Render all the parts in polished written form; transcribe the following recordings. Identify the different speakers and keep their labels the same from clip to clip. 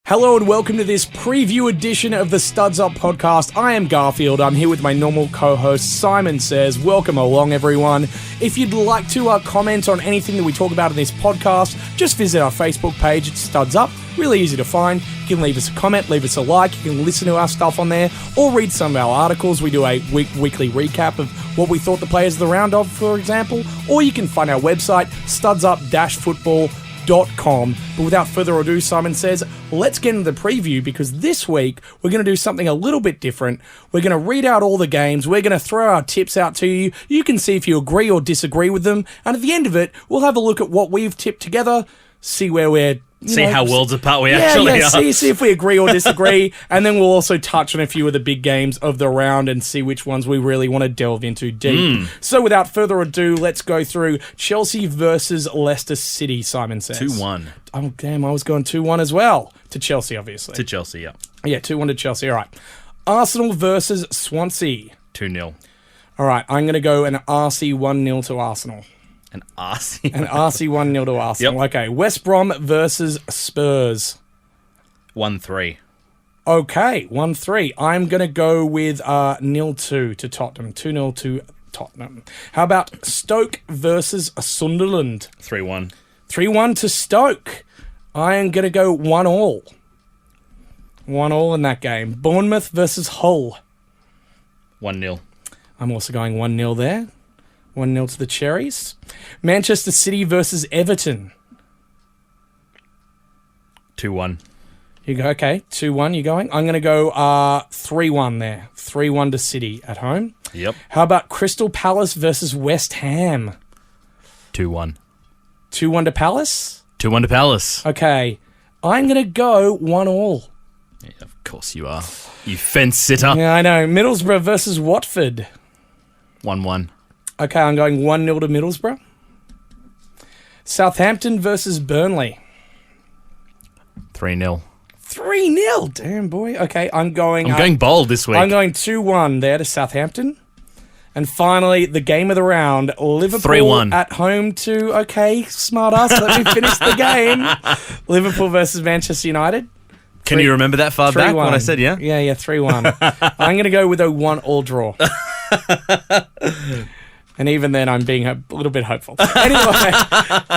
Speaker 1: Hello and welcome to this preview edition of the Studs Up podcast. I am Garfield. I'm here with my normal co-host Simon Says. Welcome along, everyone. If you'd like to comment on anything that we talk about in this podcast, just visit our Facebook page. It's Studs Up. Really easy to find. You can leave us a comment, leave us a like. You can listen to our stuff on there or read some of our articles. We do a weekly recap of what we thought the players of the round of, for example. Or you can find our website, studsup-football.com. But without further ado, Simon Says, let's get into the preview, because this week we're going to do something a little bit different. We're going to read out all the games. We're going to throw our tips out to you. You can see if you agree or disagree with them. And at the end of it, we'll have a look at what we've tipped together, see where we're...
Speaker 2: See how worlds apart we actually are.
Speaker 1: See if we agree or disagree. And then we'll also touch on a few of the big games of the round and see which ones we really want to delve into deep. So without further ado, let's go through Chelsea versus Leicester City, Simon Says.
Speaker 2: 2-1.
Speaker 1: Oh, damn, I was going 2-1 as well. To Chelsea, obviously.
Speaker 2: To Chelsea, yeah.
Speaker 1: Yeah, 2-1 to Chelsea. All right. Arsenal versus Swansea.
Speaker 2: 2-0.
Speaker 1: All right, I'm going to go an RC 1-0 to Arsenal.
Speaker 2: An RC?
Speaker 1: An RC 1-0 to Arsenal.
Speaker 2: Yep.
Speaker 1: Okay, West Brom versus Spurs.
Speaker 2: 1-3.
Speaker 1: Okay, 1-3. I'm going to go with 0-2 to Tottenham. 2-0 to Tottenham. How about Stoke versus Sunderland?
Speaker 2: 3-1.
Speaker 1: 3-1 to Stoke. I am going to go 1-1. 1-1 in that game. Bournemouth versus Hull.
Speaker 2: 1-0.
Speaker 1: I'm also going 1-0 there. 1-0 to the Cherries. Manchester City versus Everton.
Speaker 2: 2-1.
Speaker 1: You go, okay, 2-1, you going? I'm going to go 3-1 there. 3-1 to City at home.
Speaker 2: Yep.
Speaker 1: How about Crystal Palace versus West Ham?
Speaker 2: 2-1.
Speaker 1: 2-1 to Palace?
Speaker 2: 2-1 to Palace.
Speaker 1: Okay. I'm going to go 1-1.
Speaker 2: Yeah, of course you are. You fence sitter.
Speaker 1: Yeah, I know. Middlesbrough versus Watford.
Speaker 2: 1-1.
Speaker 1: Okay, I'm going 1-0 to Middlesbrough. Southampton versus Burnley.
Speaker 2: 3-0.
Speaker 1: 3-0. Damn, boy. Okay, I'm going
Speaker 2: bold this week.
Speaker 1: I'm going 2-1 there to Southampton. And finally, the game of the round, Liverpool
Speaker 2: 3-1.
Speaker 1: at home to, okay, smart ass, let me finish the game. Liverpool versus Manchester United.
Speaker 2: Can you remember that far back when I said yeah?
Speaker 1: Yeah, 3-1. I'm going to go with a 1-1 draw. And even then, I'm being a little bit hopeful.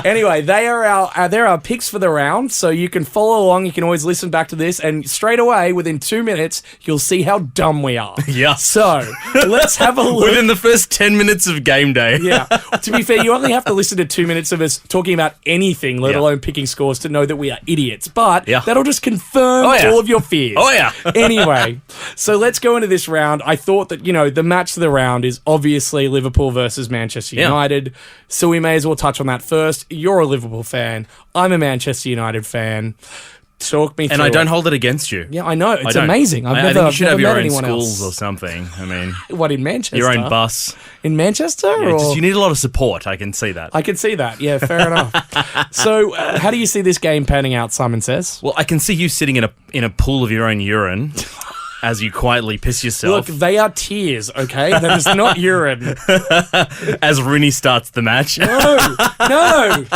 Speaker 1: Anyway, they're our picks for the round, so you can follow along. You can always listen back to this, and straight away, within 2 minutes, you'll see how dumb we are.
Speaker 2: Yeah.
Speaker 1: So, let's have a look.
Speaker 2: Within the first 10 minutes of game day.
Speaker 1: Yeah. To be fair, you only have to listen to 2 minutes of us talking about anything, let alone picking scores, to know that we are idiots. But that'll just confirm all of your fears.
Speaker 2: Oh, yeah.
Speaker 1: Anyway, so let's go into this round. I thought that, the match of the round is obviously Liverpool versus Manchester United. So we may as well touch on that first. You're a Liverpool fan. I'm a Manchester United fan. Talk me through
Speaker 2: And I don't
Speaker 1: it.
Speaker 2: hold it against you.
Speaker 1: Yeah, I know. It's amazing.
Speaker 2: I think you should have your own
Speaker 1: anyone
Speaker 2: schools
Speaker 1: else.
Speaker 2: or something. I mean,
Speaker 1: What, in Manchester?
Speaker 2: your own bus.
Speaker 1: In Manchester?
Speaker 2: Yeah,
Speaker 1: or?
Speaker 2: you need a lot of support. I can see that.
Speaker 1: I can see that. Yeah, fair enough. So, how do you see this game panning out, Simon Says?
Speaker 2: Well, I can see you sitting in a pool of your own urine as you quietly piss yourself.
Speaker 1: Look, they are tears, okay? That is not urine.
Speaker 2: As Rooney starts the match.
Speaker 1: No.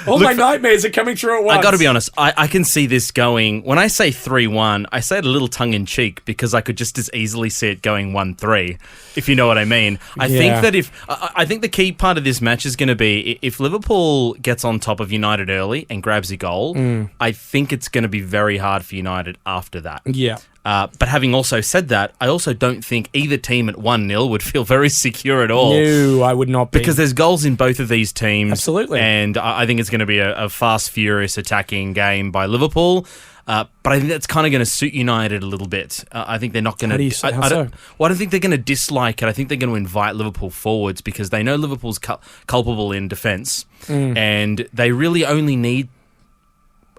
Speaker 1: All my nightmares are coming true at once.
Speaker 2: I got to be honest, I can see this going, when I say 3-1, I say it a little tongue-in-cheek because I could just as easily see it going 1-3, if you know what I mean. I think the key part of this match is going to be, if Liverpool gets on top of United early and grabs a goal, I think it's going to be very hard for United after that.
Speaker 1: Yeah.
Speaker 2: But having also said that, I also don't think either team at 1-0 would feel very secure at all.
Speaker 1: No, I would not be.
Speaker 2: Because there's goals in both of these teams.
Speaker 1: Absolutely.
Speaker 2: And I think it's going to be a fast, furious attacking game by Liverpool. But I think that's kind of going to suit United a little bit. I think they're not going to...
Speaker 1: How so?
Speaker 2: Well, I don't think they're going to dislike it. I think they're going to invite Liverpool forwards because they know Liverpool's culpable in defence. And they really only need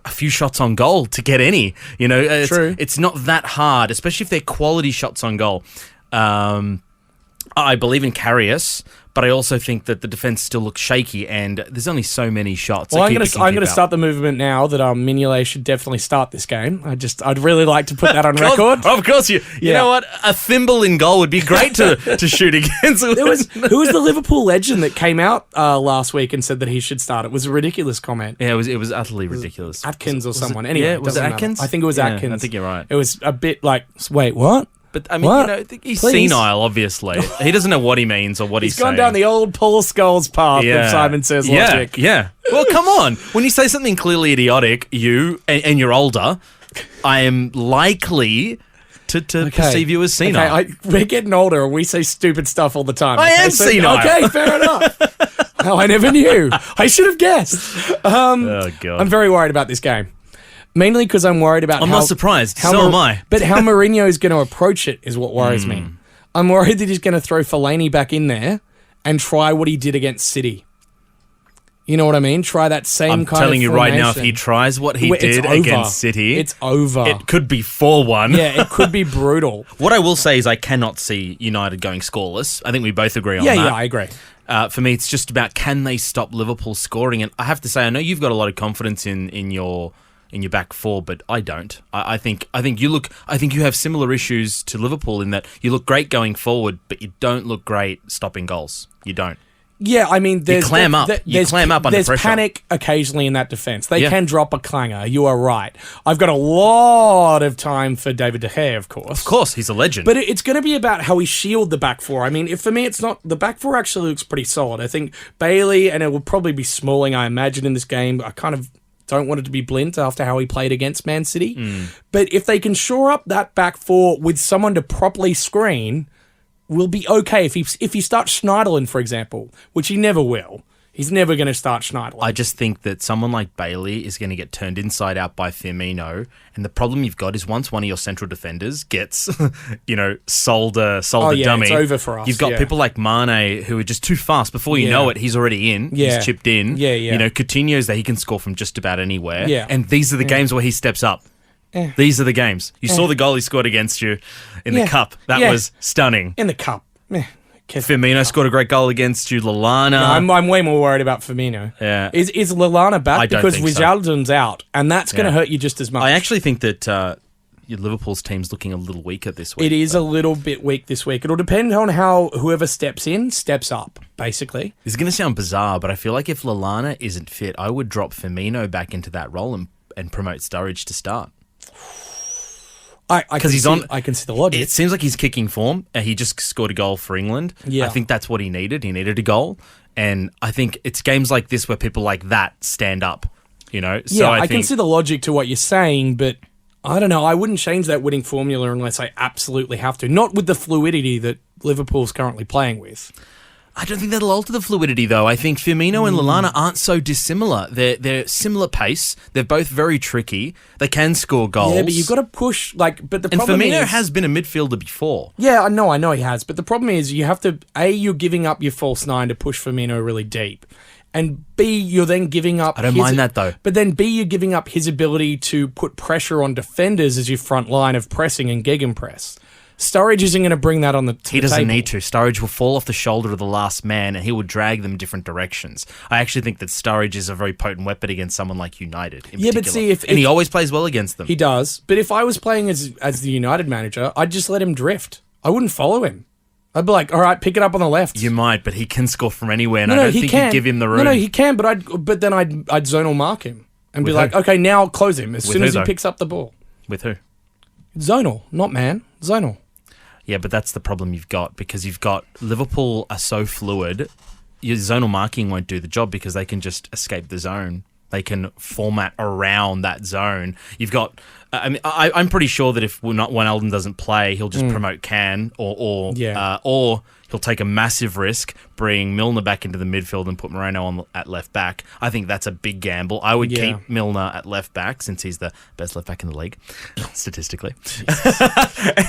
Speaker 2: a few shots on goal to get any.
Speaker 1: True.
Speaker 2: It's not that hard, especially if they're quality shots on goal. I believe in Karius, but but I also think that the defense still looks shaky, and there's only so many shots.
Speaker 1: Well, I'm going to start the movement now that Mignolet should definitely start this game. I'd really like to put that on record.
Speaker 2: Of course, you know what? A thimble in goal would be great to shoot against.
Speaker 1: Who was the Liverpool legend that came out last week and said that he should start? It was a ridiculous comment.
Speaker 2: Yeah, it was utterly ridiculous.
Speaker 1: Atkins or someone. Anyway,
Speaker 2: was it Atkins?
Speaker 1: Matter. I think it was Atkins.
Speaker 2: I think you're right.
Speaker 1: It was a bit like, wait, what?
Speaker 2: But I mean, he's senile, obviously. He doesn't know what he means or what he's saying.
Speaker 1: He's gone down the old Paul Scholes path of Simon Says logic.
Speaker 2: Yeah. Well, come on. When you say something clearly idiotic, and you're older, I am likely to perceive you as senile.
Speaker 1: Okay, we're getting older and we say stupid stuff all the time.
Speaker 2: I am senile.
Speaker 1: Okay, fair enough. Oh, I never knew. I should have guessed.
Speaker 2: Oh, God.
Speaker 1: I'm very worried about this game. Mainly because I'm worried about
Speaker 2: I'm not surprised. So am I.
Speaker 1: But how Mourinho is going to approach it is what worries me. I'm worried that he's going to throw Fellaini back in there and try what he did against City. You know what I mean? Try that same kind of formation. I'm telling you right now,
Speaker 2: if he tries what he did against City...
Speaker 1: It's over.
Speaker 2: It could be 4-1.
Speaker 1: Yeah, it could be brutal.
Speaker 2: What I will say is I cannot see United going scoreless. I think we both agree on that.
Speaker 1: Yeah, I agree.
Speaker 2: For me, it's just about can they stop Liverpool scoring? And I have to say, I know you've got a lot of confidence in your back four, but I don't. I think you have similar issues to Liverpool in that you look great going forward, but you don't look great stopping goals. You don't.
Speaker 1: Yeah, I mean,
Speaker 2: you clam up under pressure.
Speaker 1: There's panic occasionally in that defence. They can drop a clanger. You are right. I've got a lot of time for David De Gea, of course.
Speaker 2: Of course, he's a legend.
Speaker 1: But it's going to be about how we shield the back four. I mean, for me, it's not... The back four actually looks pretty solid. I think Bailey, and it will probably be Smalling, I imagine, in this game. I kind of don't want it to be Blint after how he played against Man City. But if they can shore up that back four with someone to properly screen, we'll be okay. If he starts Schneiderlin, for example, which he never will, he's never going to start Schneiderlin.
Speaker 2: I just think that someone like Bailey is going to get turned inside out by Firmino, and the problem you've got is once one of your central defenders gets, sold a dummy,
Speaker 1: it's over for us.
Speaker 2: You've got people like Mane who are just too fast. Before you know it, he's already in.
Speaker 1: Yeah.
Speaker 2: He's chipped in.
Speaker 1: Yeah.
Speaker 2: Coutinho's there. He can score from just about anywhere.
Speaker 1: Yeah.
Speaker 2: And these are the games where he steps up. These are the games. You saw the goal he scored against you in the Cup. That was stunning.
Speaker 1: In the Cup.
Speaker 2: Firmino scored a great goal against you. Lallana.
Speaker 1: No, I'm way more worried about Firmino.
Speaker 2: Yeah.
Speaker 1: Is Lallana back?
Speaker 2: I don't
Speaker 1: because
Speaker 2: think
Speaker 1: Wijnaldum's out, and that's going to hurt you just as much.
Speaker 2: I actually think that Liverpool's team's looking a little weaker this week.
Speaker 1: It is a little bit weak this week. It'll depend on how whoever steps in steps up, basically.
Speaker 2: This is going to sound bizarre, but I feel like if Lallana isn't fit, I would drop Firmino back into that role and promote Sturridge to start.
Speaker 1: I can see the logic.
Speaker 2: It seems like he's kicking form. He just scored a goal for England.
Speaker 1: Yeah.
Speaker 2: I think that's what he needed. He needed a goal. And I think it's games like this where people like that stand up, So I can
Speaker 1: see the logic to what you're saying, but I don't know. I wouldn't change that winning formula unless I absolutely have to. Not with the fluidity that Liverpool's currently playing with.
Speaker 2: I don't think that'll alter the fluidity, though. I think Firmino and Lallana aren't so dissimilar. They're similar pace. They're both very tricky. They can score goals.
Speaker 1: Yeah, but you've got to push. But the problem
Speaker 2: Firmino
Speaker 1: is,
Speaker 2: has been a midfielder before.
Speaker 1: Yeah, I know he has. But the problem is you have to... A, you're giving up your false nine to push Firmino really deep. And B, you're then giving up...
Speaker 2: I don't mind that, though.
Speaker 1: But then B, you're giving up his ability to put pressure on defenders as your front line of pressing and gegenpress. Sturridge isn't going to bring that on the table.
Speaker 2: He doesn't need to. Sturridge will fall off the shoulder of the last man and he will drag them different directions. I actually think that Sturridge is a very potent weapon against someone like United in particular.
Speaker 1: But see,
Speaker 2: and he always plays well against them.
Speaker 1: He does. But if I was playing as the United manager, I'd just let him drift. I wouldn't follow him. I'd be like, all right, pick it up on the left.
Speaker 2: You might, but he can score from anywhere, and I don't think you'd give him the room.
Speaker 1: No, he can, but then I'd zonal mark him and be like, okay, now close him as soon as he picks up the ball.
Speaker 2: With who?
Speaker 1: Zonal, not man. Zonal.
Speaker 2: Yeah, but that's the problem you've got because you've got Liverpool are so fluid. Your zonal marking won't do the job because they can just escape the zone. They can format around that zone. You've got. I'm pretty sure that if Wijnaldum doesn't play, he'll just promote Can or he'll take a massive risk, bring Milner back into the midfield and put Moreno at left back. I think that's a big gamble. I would keep Milner at left back since he's the best left back in the league, statistically.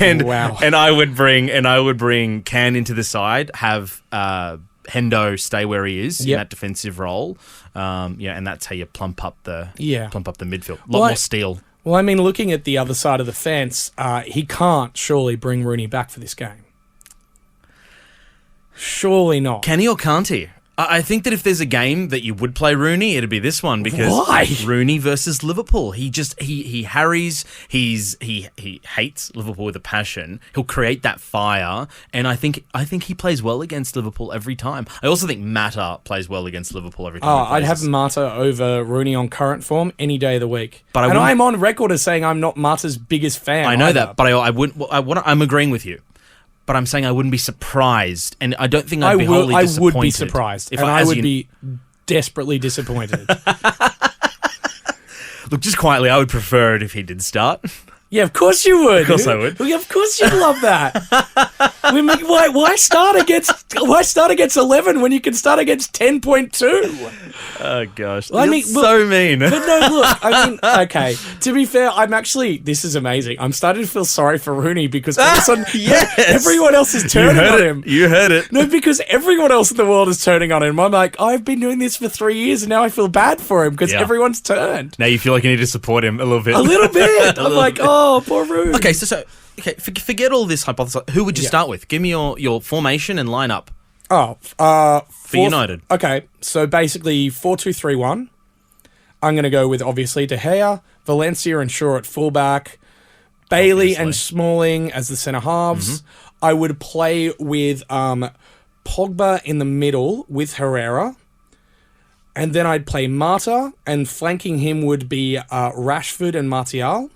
Speaker 2: and I would bring Can into the side, have Hendo stay where he is in that defensive role. And that's how you plump up the midfield. A lot more steel.
Speaker 1: Well, I mean, looking at the other side of the fence, he can't surely bring Rooney back for this game. Surely not.
Speaker 2: Can he or can't he? I think that if there's a game that you would play Rooney, it'd be this one because
Speaker 1: Why?
Speaker 2: Rooney versus Liverpool. He harries. He hates Liverpool with a passion. He'll create that fire, and I think he plays well against Liverpool every time. I also think Mata plays well against Liverpool every time.
Speaker 1: I'd have Mata over Rooney on current form any day of the week.
Speaker 2: But
Speaker 1: I'm on record as saying I'm not Mata's biggest fan.
Speaker 2: I know
Speaker 1: either.
Speaker 2: that, but I'm agreeing with you. But I'm saying I wouldn't be surprised, and I don't think I'd be wholly disappointed.
Speaker 1: I would be surprised, and I would be desperately disappointed.
Speaker 2: Look, just quietly, I would prefer it if he did start.
Speaker 1: Yeah, of course you would.
Speaker 2: Of course I would.
Speaker 1: Of course you'd love that. Why start against 11 when you can start against 10.2?
Speaker 2: Oh gosh,
Speaker 1: so
Speaker 2: mean.
Speaker 1: But no, look, okay. To be fair, this is amazing. I'm starting to feel sorry for Rooney because all of a sudden, everyone else is turning on him.
Speaker 2: You heard it.
Speaker 1: No, because everyone else in the world is turning on him. I'm like, I've been doing this for 3 years, and now I feel bad for him because everyone's turned.
Speaker 2: Now you feel like you need to support him a little bit.
Speaker 1: A little bit. I'm like, oh, poor Rooney.
Speaker 2: Okay, so forget all this hypothesis. Who would you start with? Give me your formation and lineup.
Speaker 1: For
Speaker 2: United.
Speaker 1: Okay, so basically 4-2-3-1. I'm going to go with, obviously, De Gea, Valencia and Shaw at fullback, Bailey and Smalling as the centre halves. Mm-hmm. I would play with Pogba in the middle with Herrera. And then I'd play Mata, and flanking him would be Rashford and Martial.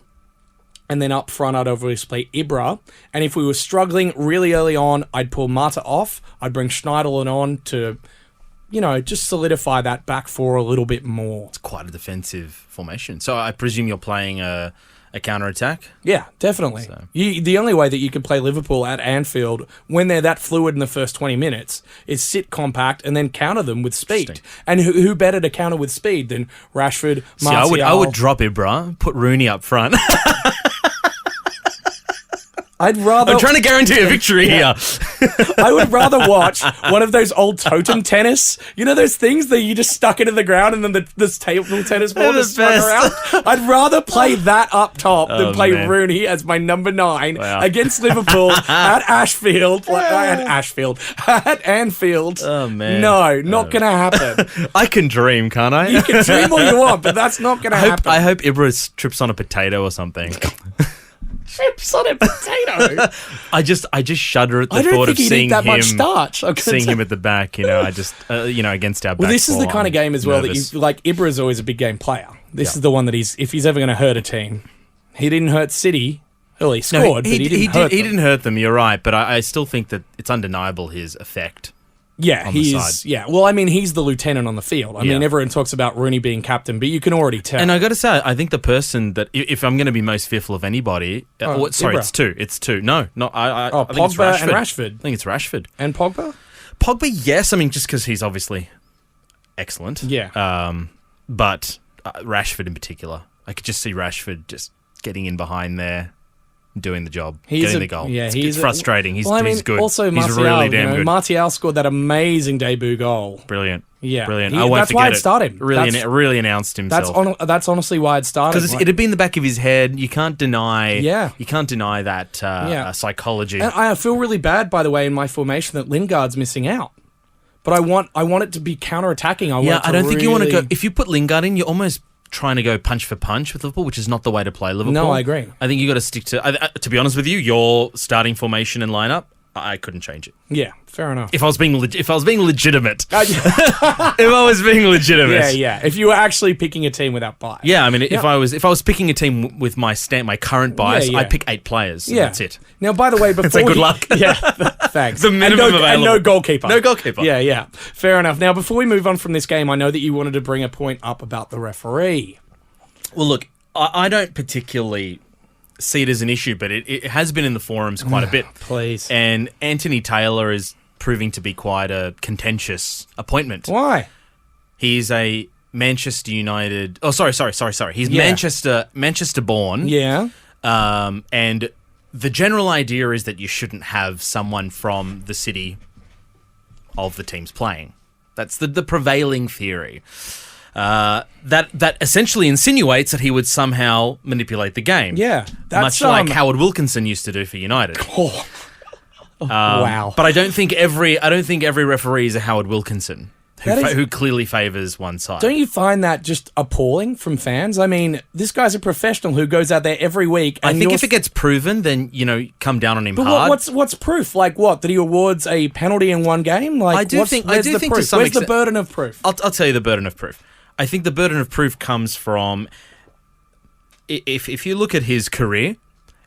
Speaker 1: And then up front, I'd obviously play Ibra. And if we were struggling really early on, I'd pull Mata off. I'd bring Schneiderlin on to, just solidify that back four a little bit more.
Speaker 2: It's quite a defensive formation. So I presume you're playing a counter-attack?
Speaker 1: Yeah, definitely. So. The only way that you can play Liverpool at Anfield when they're that fluid in the first 20 minutes is sit compact and then counter them with speed. And who better to counter with speed than Rashford, Martial?
Speaker 2: I would drop Ibra, put Rooney up front.
Speaker 1: I'm
Speaker 2: trying to guarantee a victory here.
Speaker 1: I would rather watch one of those old totem tennis. You know those things that you just stuck into the ground and then this table tennis ball just spun around? I'd rather play that up top than play Rooney as my number 9 against Liverpool at Anfield.
Speaker 2: Oh, man.
Speaker 1: No, not going to happen.
Speaker 2: I can dream, can't I?
Speaker 1: You can dream all you want, but that's not going to happen.
Speaker 2: I hope Ibra trips on a potato or something.
Speaker 1: Chips on a potato.
Speaker 2: I just shudder at the thought of seeing him.
Speaker 1: Much starch.
Speaker 2: Seeing him at the back, against our back.
Speaker 1: Well, this is the kind of game as well that you like. Ibra's always a big game player. This is the one that if he's ever going to hurt a team, he didn't hurt City. Well, he scored, but he didn't hurt them.
Speaker 2: He didn't hurt them. You're right, but I still think that it's undeniable his effect.
Speaker 1: Yeah, he's well, I mean, he's the lieutenant on the field. I mean, everyone talks about Rooney being captain, but you can already tell.
Speaker 2: And I got to say, I think the person that, if I'm going to be most fearful of anybody, it's two. It's two. No, not I think it's
Speaker 1: Pogba and Rashford.
Speaker 2: I think it's Rashford
Speaker 1: and Pogba.
Speaker 2: Pogba, yes. I mean, just because he's obviously excellent.
Speaker 1: Yeah.
Speaker 2: But Rashford in particular, I could just see Rashford just getting in behind there. Doing the job, getting the goal. Yeah, it's frustrating. He's good.
Speaker 1: Also,
Speaker 2: he's really damn good.
Speaker 1: Martial scored that amazing debut goal.
Speaker 2: Brilliant.
Speaker 1: Yeah,
Speaker 2: brilliant. I won't forget it. That's why I'd
Speaker 1: start him.
Speaker 2: Really announced himself.
Speaker 1: That's honestly why I'd start him.
Speaker 2: Because it'd be in the back of his head. You can't deny.
Speaker 1: Yeah.
Speaker 2: You can't deny that psychology.
Speaker 1: And I feel really bad, by the way, in my formation that Lingard's missing out. But I want it to be counter-attacking.
Speaker 2: I don't think you want to go. If you put Lingard in, you're almost trying to go punch for punch with Liverpool, which is not the way to play Liverpool.
Speaker 1: No, I agree.
Speaker 2: I think you got to stick to be honest with you, your starting formation and lineup, I couldn't change it.
Speaker 1: Yeah, fair enough.
Speaker 2: If I was being legitimate.
Speaker 1: Yeah. If you were actually picking a team without bias.
Speaker 2: Yeah, I mean, if I was picking a team with my current bias, I'd pick 8 players. Yeah, that's it.
Speaker 1: Now, by the way, before
Speaker 2: it's good luck.
Speaker 1: Yeah, thanks.
Speaker 2: The minimum available.
Speaker 1: And no goalkeeper.
Speaker 2: No goalkeeper.
Speaker 1: Yeah. Fair enough. Now, before we move on from this game, I know that you wanted to bring a point up about the referee.
Speaker 2: Well, look, I don't particularly see it as an issue, but it has been in the forums quite a bit.
Speaker 1: Please.
Speaker 2: And Anthony Taylor is proving to be quite a contentious appointment.
Speaker 1: Why?
Speaker 2: He's a Manchester United... Oh, sorry. He's Manchester-born.
Speaker 1: Yeah.
Speaker 2: And the general idea is that you shouldn't have someone from the city of the teams playing. That's the prevailing theory. That essentially insinuates that he would somehow manipulate the game.
Speaker 1: Yeah.
Speaker 2: Much like Howard Wilkinson used to do for United.
Speaker 1: Oh. Wow.
Speaker 2: But I don't think every referee is a Howard Wilkinson who clearly favours one side.
Speaker 1: Don't you find that just appalling from fans? I mean, this guy's a professional who goes out there every week. And
Speaker 2: I think if it gets proven, then, come down on him hard.
Speaker 1: What's proof? Like what? That he awards a penalty in one game? Like,
Speaker 2: I do think to some
Speaker 1: Where's
Speaker 2: extent,
Speaker 1: the burden of proof?
Speaker 2: I'll tell you the burden of proof. I think the burden of proof comes from if you look at his career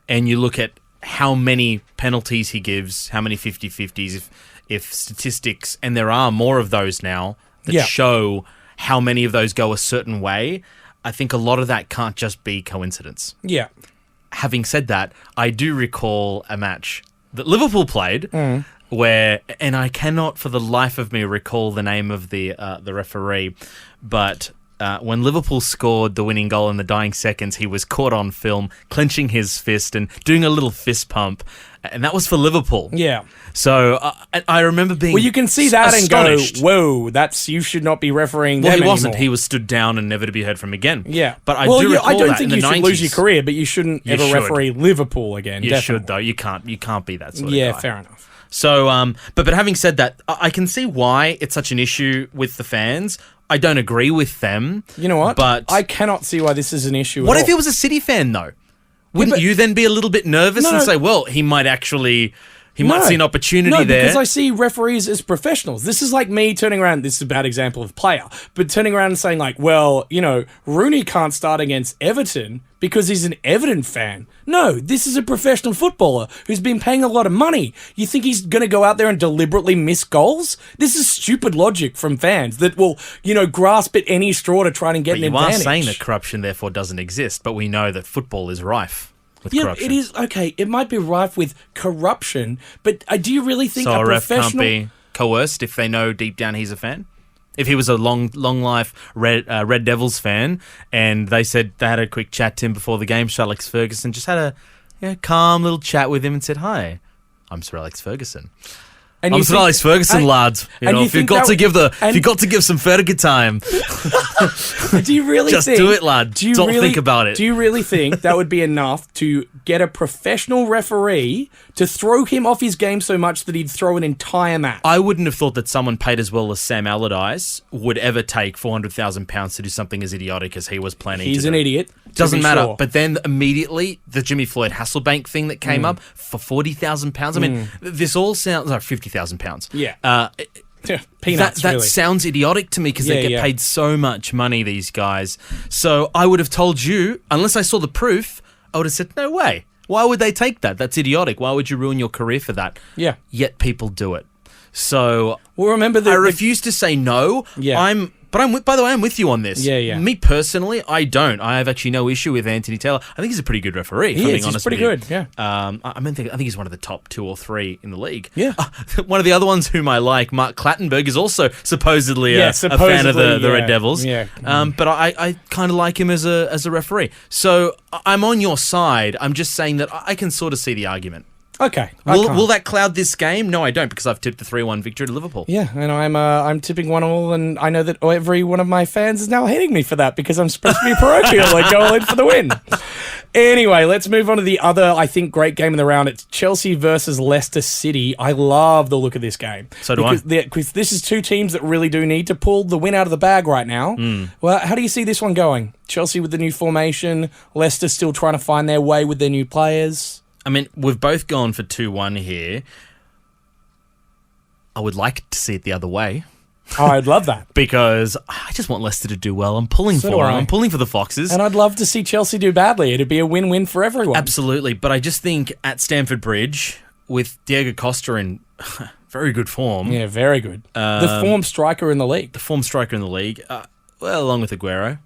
Speaker 2: and you look at how many penalties he gives, how many 50-50s, if statistics, and there are more of those now that show how many of those go a certain way, I think a lot of that can't just be coincidence.
Speaker 1: Yeah.
Speaker 2: Having said that, I do recall a match that Liverpool played where, and I cannot for the life of me recall the name of the referee, but when Liverpool scored the winning goal in the dying seconds, he was caught on film clenching his fist and doing a little fist pump, and that was for Liverpool.
Speaker 1: Yeah.
Speaker 2: So I remember being
Speaker 1: well, you can see that
Speaker 2: astonished.
Speaker 1: And go, whoa, you should not be refereeing them
Speaker 2: he wasn't.
Speaker 1: anymore.
Speaker 2: He was stood down and never to be heard from again.
Speaker 1: Yeah.
Speaker 2: But I do recall
Speaker 1: I don't
Speaker 2: that
Speaker 1: think
Speaker 2: in
Speaker 1: you
Speaker 2: the
Speaker 1: should
Speaker 2: 90s.
Speaker 1: lose your career, but you shouldn't ever referee Liverpool again.
Speaker 2: You
Speaker 1: definitely.
Speaker 2: should, though. You can't be that sort of guy.
Speaker 1: Yeah, fair enough.
Speaker 2: So, but having said that, I can see why it's such an issue with the fans. I don't agree with them.
Speaker 1: You know what?
Speaker 2: But
Speaker 1: I cannot see why this is an issue
Speaker 2: what
Speaker 1: at
Speaker 2: if
Speaker 1: all.
Speaker 2: it was a City fan, though? Wouldn't you then be a little bit nervous and say, well, he might actually... He might see an opportunity there.
Speaker 1: Because I see referees as professionals. This is like me turning around, this is a bad example of player, but turning around and saying like, well, Rooney can't start against Everton because he's an Everton fan. No, this is a professional footballer who's been paying a lot of money. You think he's going to go out there and deliberately miss goals? This is stupid logic from fans that will, grasp at any straw to try and get an advantage.
Speaker 2: You are saying that corruption therefore doesn't exist, but we know that football is rife. Corruption.
Speaker 1: It is okay. It might be rife with corruption, but do you really think
Speaker 2: a ref
Speaker 1: professional
Speaker 2: can't be coerced if they know deep down he's a fan? If he was a long life Red Devils fan, and they said they had a quick chat to him before the game, Sir Alex Ferguson just had a calm little chat with him and said, "Hi, I'm Sir Alex Ferguson."
Speaker 1: And
Speaker 2: I'm Sir Alex Ferguson, lads. If you've got to give some Fergie time,
Speaker 1: do you really
Speaker 2: just do it, lad? Don't think about it.
Speaker 1: Do you really think that would be enough to get a professional referee to throw him off his game so much that he'd throw an entire match?
Speaker 2: I wouldn't have thought that someone paid as well as Sam Allardyce would ever take £400,000 to do something as idiotic as he was planning.
Speaker 1: He's an idiot.
Speaker 2: Doesn't matter. Sure. But then immediately the Jimmy Floyd Hasselbank thing that came up for £40,000. I mean, this all sounds like £50,000.
Speaker 1: Yeah. Peanuts.
Speaker 2: That
Speaker 1: really.
Speaker 2: sounds idiotic to me because they get paid so much money, these guys. So I would have told you, unless I saw the proof, I would have said, no way. Why would they take that? That's idiotic. Why would you ruin your career for that?
Speaker 1: Yeah.
Speaker 2: Yet people do it. So
Speaker 1: remember
Speaker 2: I refuse to say no.
Speaker 1: Yeah.
Speaker 2: By the way, I'm with you on this.
Speaker 1: Yeah.
Speaker 2: Me personally, I don't. I have actually no issue with Anthony Taylor. I think he's a pretty good referee.
Speaker 1: He's pretty good. Yeah.
Speaker 2: I think he's one of the top 2 or 3 in the league.
Speaker 1: Yeah.
Speaker 2: One of the other ones whom I like, Mark Clattenburg, is also supposedly a fan of the Red Devils.
Speaker 1: Yeah.
Speaker 2: But I kind of like him as a referee. So I'm on your side. I'm just saying that I can sort of see the argument.
Speaker 1: Okay.
Speaker 2: Will that cloud this game? No, I don't, because I've tipped the 3-1 victory to Liverpool.
Speaker 1: Yeah, and I'm tipping 1-1, and I know that every one of my fans is now hating me for that because I'm supposed to be parochial and go all in for the win. Anyway, let's move on to the other, I think, great game of the round. It's Chelsea versus Leicester City. I love the look of this game.
Speaker 2: So do I.
Speaker 1: Because this is 2 teams that really do need to pull the win out of the bag right now. Well, how do you see this one going? Chelsea with the new formation, Leicester still trying to find their way with their new players.
Speaker 2: I mean, we've both gone for 2-1 here. I would like to see it the other way.
Speaker 1: Oh, I'd love that.
Speaker 2: Because I just want Leicester to do well. I'm pulling for them. I'm pulling for the Foxes.
Speaker 1: And I'd love to see Chelsea do badly. It'd be a win-win for everyone.
Speaker 2: Absolutely. But I just think at Stamford Bridge, with Diego Costa in very good form.
Speaker 1: Yeah, very good. The form striker in the league.
Speaker 2: Well, along with Aguero.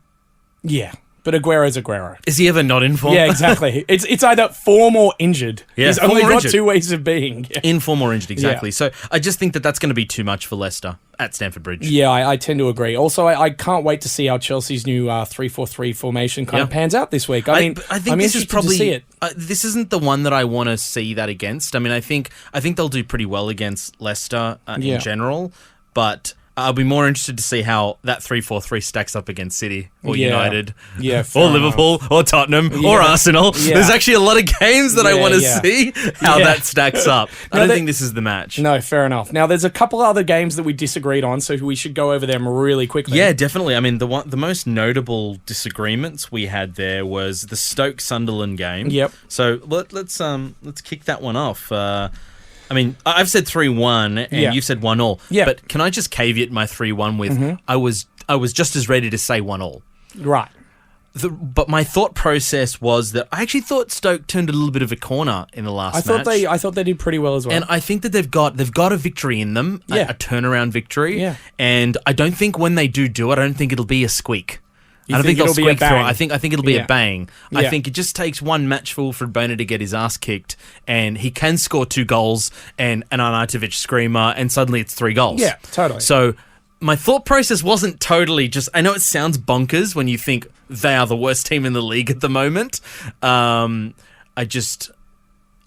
Speaker 1: Yeah. But Aguero's Aguero.
Speaker 2: Is he ever not in form?
Speaker 1: Yeah, exactly. It's either form or injured.
Speaker 2: Yeah,
Speaker 1: He's only got 2 ways of being. Yeah.
Speaker 2: In form or injured, exactly. Yeah. So I just think that that's going to be too much for Leicester at Stamford Bridge.
Speaker 1: Yeah, I tend to agree. Also, I can't wait to see how Chelsea's new 3-4-3 formation kind of pans out this week. I think this is probably... to see it.
Speaker 2: This isn't the one that I want to see that against. I mean, I think they'll do pretty well against Leicester in general, but I'll be more interested to see how that 3-4-3 stacks up against City or United,
Speaker 1: fair
Speaker 2: or Liverpool, or Tottenham, or Arsenal.
Speaker 1: Yeah.
Speaker 2: There's actually a lot of games that I want to see how that stacks up. I don't think this is the match.
Speaker 1: No, fair enough. Now, there's a couple other games that we disagreed on, so we should go over them really quickly.
Speaker 2: Yeah, definitely. I mean, the most notable disagreements we had there was the Stoke-Sunderland game.
Speaker 1: Yep.
Speaker 2: So let's kick that one off. I mean, I've said 3-1, and you've said 1-1.
Speaker 1: Yeah.
Speaker 2: But can I just caveat my 3-1 with I was just as ready to say 1-1.
Speaker 1: Right.
Speaker 2: But my thought process was that I actually thought Stoke turned a little bit of a corner in the last match.
Speaker 1: I thought they did pretty well as well.
Speaker 2: And I think that they've got a victory in them, a turnaround victory.
Speaker 1: Yeah.
Speaker 2: And I don't think when they do it, I don't think it'll be a squeak. I don't think
Speaker 1: it'll
Speaker 2: they'll
Speaker 1: be a
Speaker 2: squeak through it.
Speaker 1: bang?
Speaker 2: I think it'll be a bang.
Speaker 1: Yeah.
Speaker 2: I think it just takes one match for Wilfred Boner to get his ass kicked, and he can score 2 goals and an Arnautovic screamer, and suddenly it's 3 goals.
Speaker 1: Yeah, totally.
Speaker 2: So my thought process wasn't totally just... I know it sounds bonkers when you think they are the worst team in the league at the moment. I'm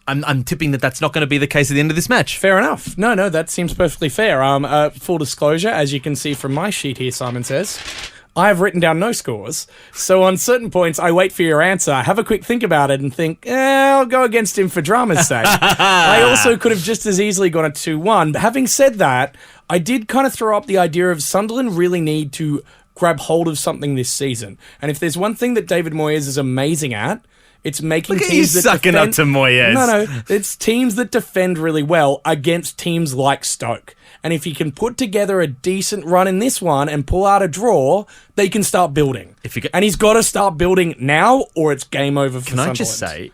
Speaker 2: tipping that that's not going to be the case at the end of this match.
Speaker 1: Fair enough. No, that seems perfectly fair. Full disclosure, as you can see from my sheet here, Simon says, I have written down no scores. So on certain points, I wait for your answer, have a quick think about it, and think, I'll go against him for drama's sake. I also could have just as easily gone a 2-1. But having said that, I did kind of throw up the idea of Sunderland really need to grab hold of something this season. And if there's one thing that David Moyes is amazing at, it's making
Speaker 2: Look at
Speaker 1: teams
Speaker 2: you
Speaker 1: that
Speaker 2: sucking
Speaker 1: defend...
Speaker 2: up to Moyes.
Speaker 1: No, it's teams that defend really well against teams like Stoke. And if he can put together a decent run in this one and pull out a draw, they can start building. And he's got to start building now, or it's game over for Sunderland.
Speaker 2: Can I just say,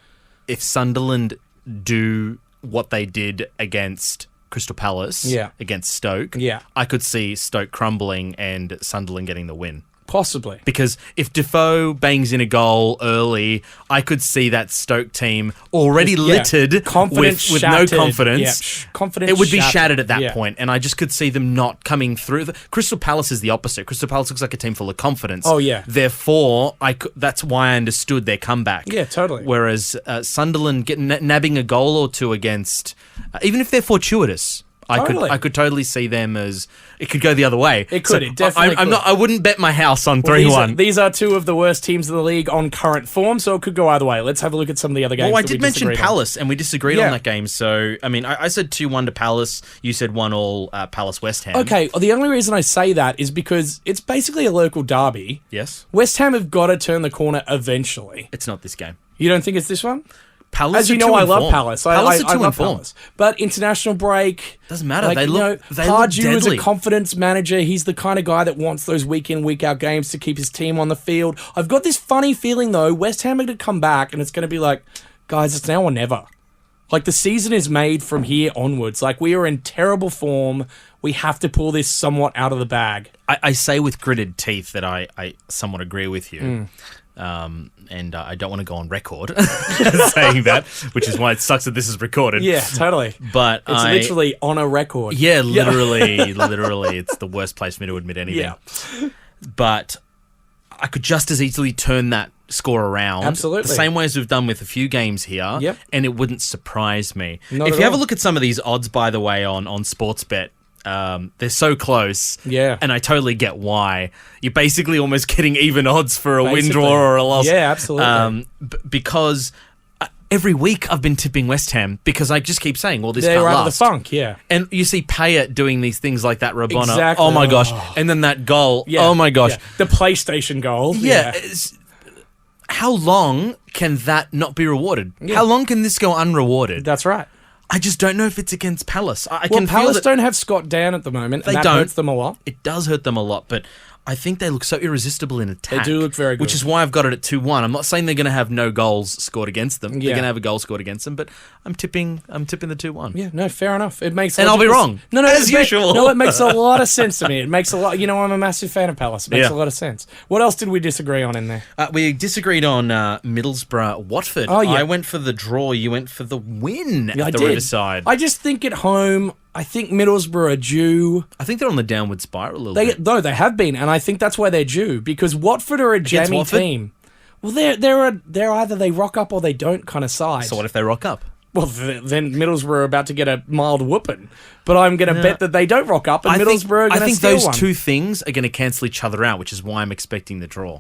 Speaker 2: if Sunderland do what they did against Crystal Palace, against Stoke, I could see Stoke crumbling and Sunderland getting the win.
Speaker 1: Possibly.
Speaker 2: Because if Defoe bangs in a goal early, I could see that Stoke team already littered with no confidence.
Speaker 1: Confidence
Speaker 2: it would be shattered at that point, and I just could see them not coming through. Crystal Palace is the opposite. Crystal Palace looks like a team full of confidence.
Speaker 1: Oh, yeah.
Speaker 2: Therefore, that's why I understood their comeback.
Speaker 1: Yeah, totally.
Speaker 2: Whereas Sunderland nabbing a goal or two against, even if they're fortuitous, I could totally see them as it could go the other way.
Speaker 1: It could. It definitely could.
Speaker 2: I wouldn't bet my house on 3-1.
Speaker 1: These are two of the worst teams in the league on current form, so it could go either way. Let's have a look at some of the other games.
Speaker 2: Well, I did mention Palace, and we disagreed on that game. So, I mean, I said 2-1 to Palace. You said 1-1 Palace West Ham.
Speaker 1: Okay, well, the only reason I say that is because it's basically a local derby.
Speaker 2: Yes.
Speaker 1: West Ham have got to turn the corner eventually.
Speaker 2: It's not this game.
Speaker 1: You don't think it's this one?
Speaker 2: Palace,
Speaker 1: as you know, I love Palace. I love
Speaker 2: form.
Speaker 1: Palace. But international break
Speaker 2: doesn't matter. They look
Speaker 1: Pardew
Speaker 2: deadly.
Speaker 1: is a confidence manager. He's the kind of guy that wants those week in, week out games to keep his team on the field. I've got this funny feeling though, West Ham are going to come back and it's going to be like, guys, it's now or never. Like the season is made from here onwards. Like we are in terrible form. We have to pull this somewhat out of the bag.
Speaker 2: I say with gritted teeth that I somewhat agree with you. And I don't want to go on record saying that, which is why it sucks that this is recorded.
Speaker 1: Yeah, totally.
Speaker 2: But
Speaker 1: it's literally on a record.
Speaker 2: Yeah, literally, it's the worst place for me to admit anything. Yeah. But I could just as easily turn that score around.
Speaker 1: Absolutely.
Speaker 2: The same way as we've done with a few games here.
Speaker 1: Yep.
Speaker 2: And it wouldn't surprise me.
Speaker 1: Not
Speaker 2: if you have a look at some of these odds, by the way, on Sportsbet, they're so close.
Speaker 1: Yeah.
Speaker 2: And I totally get why. You're basically almost getting even odds for a win, draw, or a loss.
Speaker 1: Yeah, absolutely.
Speaker 2: Because every week I've been tipping West Ham because I just keep saying, well, this
Speaker 1: they're
Speaker 2: can't
Speaker 1: out
Speaker 2: last.
Speaker 1: of the funk, yeah.
Speaker 2: And you see Payet doing these things like that, Rabona.
Speaker 1: Exactly.
Speaker 2: Oh, my gosh. And then that goal.
Speaker 1: Yeah.
Speaker 2: Oh, my gosh.
Speaker 1: Yeah. The PlayStation goal.
Speaker 2: Yeah. How long can that not be rewarded?
Speaker 1: Yeah.
Speaker 2: How long can this go unrewarded?
Speaker 1: That's right.
Speaker 2: I just don't know if it's against Palace.
Speaker 1: Palace don't have Scott down at the moment.
Speaker 2: They
Speaker 1: and that
Speaker 2: don't.
Speaker 1: hurts them a lot.
Speaker 2: It does hurt them a lot, but I think they look so irresistible in attack.
Speaker 1: They do look very good.
Speaker 2: Which is why I've got it at 2-1. I'm not saying they're going to have no goals scored against them.
Speaker 1: Yeah.
Speaker 2: They're going to have a goal scored against them, but I'm tipping the 2-1.
Speaker 1: Yeah, no, fair enough. It makes
Speaker 2: and I'll be wrong.
Speaker 1: No,
Speaker 2: as usual.
Speaker 1: No, it makes a lot of sense to me. It makes a lot. You know, I'm a massive fan of Palace. It makes a lot of sense. What else did we disagree on in there?
Speaker 2: We disagreed on Middlesbrough Watford.
Speaker 1: Oh, yeah.
Speaker 2: I went for the draw. You went for the win
Speaker 1: I
Speaker 2: at the
Speaker 1: did.
Speaker 2: Riverside.
Speaker 1: I just think at home, I think Middlesbrough are due.
Speaker 2: I think they're on the downward spiral a little bit.
Speaker 1: No, they have been, and I think that's why they're due because Watford are a jammy team. Well, they're either they rock up or they don't kind of side.
Speaker 2: So what if they rock up?
Speaker 1: Well, then Middlesbrough are about to get a mild whooping. But I'm going to bet that they don't rock up and Middlesbrough are going to steal one.
Speaker 2: I think those two things are going to cancel each other out, which is why I'm expecting the draw.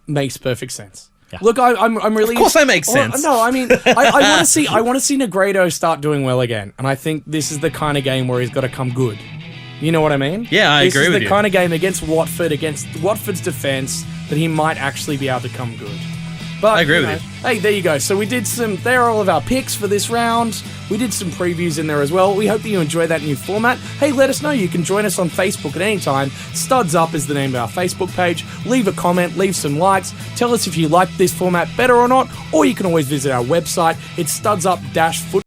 Speaker 1: Makes perfect sense.
Speaker 2: Yeah.
Speaker 1: Look, I'm really...
Speaker 2: Of course that makes sense.
Speaker 1: No, I mean, I want to see Negredo start doing well again. And I think this is the kind of game where he's got to come good. You know what I mean?
Speaker 2: Yeah, I agree with you.
Speaker 1: This is the kind of game against Watford's defence, that he might actually be able to come good. But,
Speaker 2: I agree with you.
Speaker 1: Hey, there you go. So we did there are all of our picks for this round. We did some previews in there as well. We hope that you enjoy that new format. Hey, let us know. You can join us on Facebook at any time. Studs Up is the name of our Facebook page. Leave a comment, leave some likes. Tell us if you like this format better or not, or you can always visit our website. It's studsup-football.